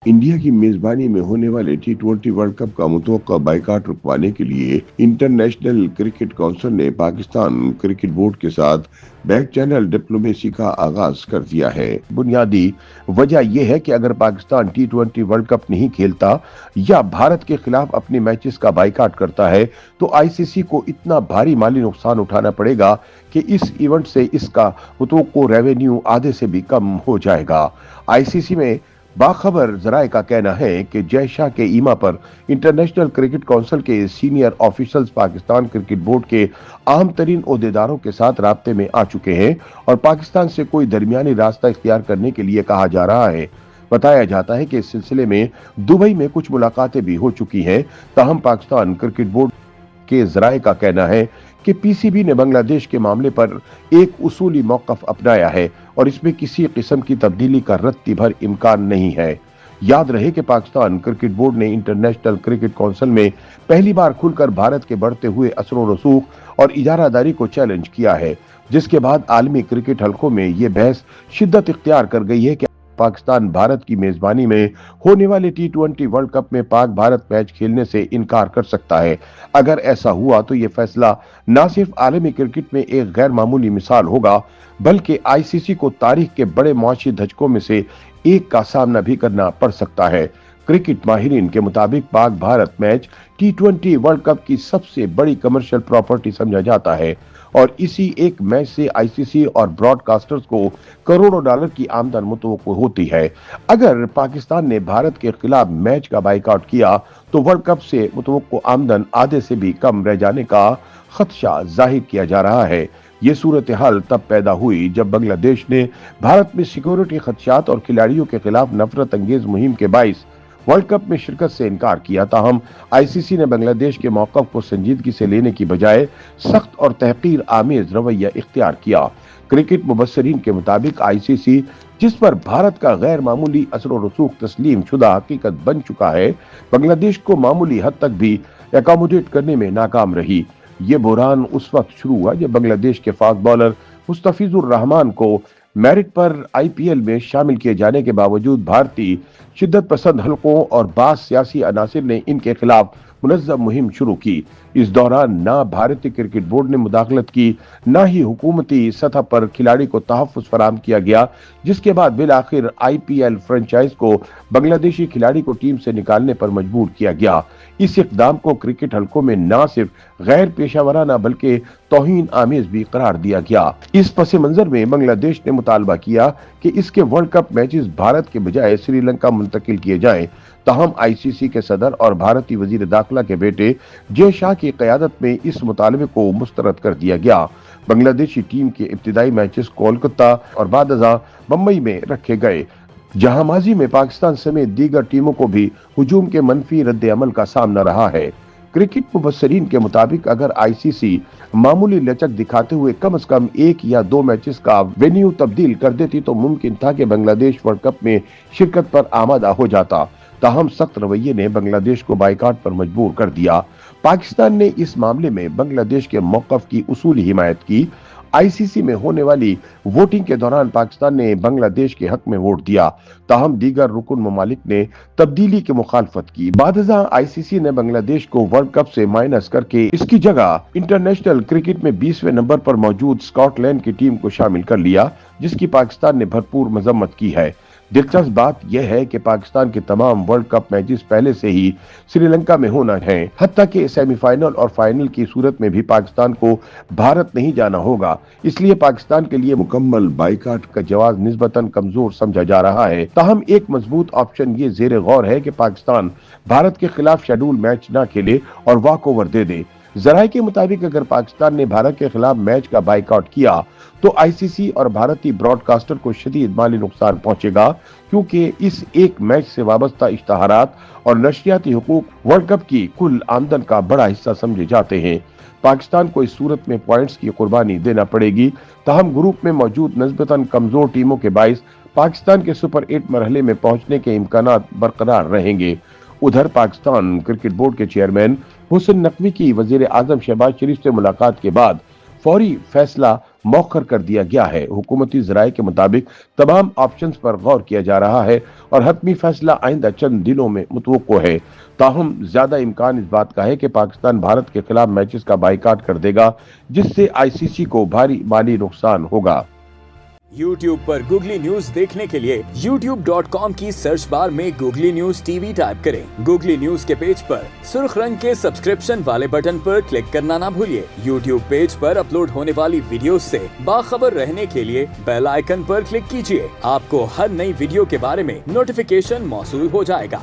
India की मेजबानी में होने वाले T20 वर्ल्ड कप का मुतवक्का बाइकाट रुकवाने के लिए इंटरनेशनल क्रिकेट काउंसिल ने पाकिस्तान क्रिकेट बोर्ड के साथ बैक चैनल डिप्लोमेसी का आगाज कर दिया है। बुनियादी वजह यह है कि अगर पाकिस्तान T20 वर्ल्ड कप नहीं खेलता या भारत के खिलाफ अपने मैचेस का बाइकाट करता है तो आईसीसी को इतना भारी माली नुकसान उठाना पड़ेगा कि इस इवेंट से इसका मुतवक्का रेवेन्यू आधे से भी कम हो जाएगा। आईसीसी में बाखबर जराये का कहना है कि जय शाह के ईमा पर इंटरनेशनल क्रिकेट काउंसिल के senior officials Pakistan cricket board के अहम तरीन ओहदेदारों के साथ राब्ते में आ चुके हैं और पाकिस्तान से कोई दरमियानी रास्ता इख्तियार करने के लिए कहा जा रहा है। बताया जाता है कि इस सिलसिले में दुबई में कुछ मुलाकातें भी हो चुकी हैं। ताहम पाकिस्तान क्रिकेट बोर्ड के जराये का कहना है कि पीसीबी ने बांग्लादेश के मामले पर एक उसूली मौक़िफ़ अपनाया है और इसमें किसी किस्म की तब्दीली का रत्ती भर इम्कान नहीं है। याद रहे कि पाकिस्तान क्रिकेट बोर्ड ने इंटरनेशनल क्रिकेट काउंसिल में पहली बार खुलकर भारत के बढ़ते हुए असर रसूख और इजारादारी को चैलेंज किया है, जिसके बाद आलमी क्रिकेट हलकों में यह बहस शिद्दत इख्तियार कर गई है कि पाकिस्तान भारत की मेजबानी में होने वाले T20 वर्ल्ड कप में पाक भारत मैच खेलने से इनकार कर सकता है। अगर ऐसा हुआ तो यह फैसला न सिर्फ आलमी क्रिकेट में एक गैर मामूली मिसाल होगा बल्कि आईसीसी को तारीख के बड़े मुआशी धचकों में से एक का सामना भी करना पड़ सकता है। क्रिकेट माहिरीन के मुताबिक Pak Bharat match T20 world cup की सबसे बड़ी कमर्शियल प्रॉपर्टी समझा जाता है और इसी एक मैच से आईसीसी और ब्रॉडकास्टर्स को करोड़ों डॉलर की आमदन मुतवक्को होती है। अगर पाकिस्तान ने भारत के खिलाफ मैच का बाइकआउट किया तो वर्ल्ड कप से मुतवक्को आमदन आधे से भी कम रह जाने का खदशा जाहिर किया जा रहा है। ये सूरत हाल तब पैदा हुई जब बांग्लादेश ने भारत में सिक्योरिटी खदशात और खिलाड़ियों के खिलाफ नफरत अंगेज मुहिम के बाइस वर्ल्ड कप में शिरकत से इनकार किया। ताहम आईसीसी ने बांग्लादेश के मौक़िफ़ को संजीदगी से लेने की बजाय सख्त और तहकीर आमेज रवैया इख्तियार किया। क्रिकेट मुबस्सिरीन के मुताबिक आईसीसी जिस पर भारत का गैर मामूली असर रसूख तस्लीम शुदा हकीकत बन चुका है, बांग्लादेश को मामूली हद तक भी एकोमोडेट करने में नाकाम रही। ये बहरान उस वक्त शुरू हुआ जब बांग्लादेश के फास्ट बॉलर मुस्तफिजुर रहमान को मेरिट पर आईपीएल में शामिल किए जाने के बावजूद भारतीय शिद्दत पसंद हलकों और बास सियासी अनासिर ने इनके खिलाफ मुनज़्ज़म मुहिम शुरू की। इस दौरान ना भारतीय क्रिकेट बोर्ड ने मुदाखलत की, ना ही हुकूमती सतह पर खिलाड़ी को तहफ़्फ़ुज़ फराहम किया गया, जिसके बाद बिलाखिर आईपीएल फ्रेंचाइज को बांग्लादेशी खिलाड़ी को टीम से निकालने पर मजबूर किया गया। इस इक़दाम को क्रिकेट हलकों में न सिर्फ गैर पेशावराना बल्कि तौहीन आमेज भी करार दिया गया। इस पस मंजर में बांग्लादेश ने मुतालबा किया कि इसके वर्ल्ड कप मैचेस भारत के बजाय श्रीलंका मुंतकिल किए जाएं। ताहम आईसीसी के सदर और भारतीय वजीर दाखिला के बेटे जय शाह की क़यादत में इस मुतालबे को मुस्तरद कर दिया गया। बांग्लादेशी टीम के इब्तिदाई मैचेस कोलकाता और बाद अज़ां बम्बई में रखे गए, जहां माजी में पाकिस्तान समेत दीगर टीमों को भी हुजूम के मनफी रद्द अमल का सामना रहा है। क्रिकेट मुबस्सिरीन के मुताबिक अगर आईसीसी मामूली लचक दिखाते हुए कम से कम एक या दो मैचेस का वेन्यू तब्दील कर देती तो मुमकिन था कि बांग्लादेश वर्ल्ड कप में शिरकत पर आमादा हो जाता। ताहम सख्त रवैये ने बांग्लादेश को बाइकाट पर मजबूर कर दिया। पाकिस्तान ने इस मामले में बांग्लादेश के मौक़िफ़ की उसूली हिमायत की। आईसीसी में होने वाली वोटिंग के दौरान पाकिस्तान ने बांग्लादेश के हक में वोट दिया। ताहम दीगर रुकन ममालिक ने तब्दीली की मुखालफत की। बादशाह आईसीसी ने बांग्लादेश को वर्ल्ड कप से माइनस करके इसकी जगह इंटरनेशनल क्रिकेट में 20वें नंबर पर मौजूद स्कॉटलैंड की टीम को शामिल कर लिया, जिसकी पाकिस्तान ने भरपूर मजम्मत की है। दिलचस्प बात यह है कि पाकिस्तान के तमाम वर्ल्ड कप मैचेस पहले से ही श्रीलंका में होना है। हत्ता कि सेमीफाइनल और फाइनल की सूरत में भी पाकिस्तान को भारत नहीं जाना होगा। इसलिए पाकिस्तान के लिए मुकम्मल बाइकाट का जवाब निस्बतन कमजोर समझा जा रहा है। ताहम एक मजबूत ऑप्शन ये जेर गौर है कि पाकिस्तान भारत के खिलाफ शेड्यूल मैच न खेले और वॉक ओवर दे दे। जराये के मुताबिक अगर पाकिस्तान ने भारत के खिलाफ मैच का बाइकआउट किया तो आईसीसी और भारतीय ब्रॉडकास्टर को शदीद माली नुकसान पहुंचेगा, क्योंकि इस एक मैच से वाबस्ता इश्तहारात और नशरियाती हुकूक वर्ल्ड कप की कुल आमदन का बड़ा हिस्सा समझे जाते हैं। पाकिस्तान को इस सूरत में पॉइंट्स की कुर्बानी देना पड़ेगी। ताहम ग्रुप में मौजूद निस्बतन कमजोर टीमों के बाइस पाकिस्तान के सुपर 8 मरहले में पहुंचने के इम्कानात बरकरार रहेंगे। उधर पाकिस्तान क्रिकेट बोर्ड के चेयरमैन हुसैन नकवी की वजीर आजम शहबाज शरीफ से मुलाकात के बाद फौरी फैसला मौखर कर दिया गया है। हुकूमती ज़राए के मुताबिक तमाम ऑप्शंस पर गौर किया जा रहा है और हतमी फैसला आइंदा चंद दिनों में मुतवक्को है। ताहम ज्यादा इम्कान इस बात का है कि पाकिस्तान भारत के खिलाफ मैचेस का बाइकाट कर देगा, जिससे आईसीसी को भारी माली नुकसान होगा। YouTube पर गूगली न्यूज देखने के लिए youtube.com की सर्च बार में गूगली न्यूज टीवी टाइप करें। गूगली न्यूज के पेज पर सुर्ख रंग के सब्सक्रिप्शन वाले बटन पर क्लिक करना ना भूलिए। YouTube पेज पर अपलोड होने वाली वीडियोस से बाखबर रहने के लिए बेल आइकन पर क्लिक कीजिए। आपको हर नई वीडियो के बारे में नोटिफिकेशन मौसूल हो जाएगा।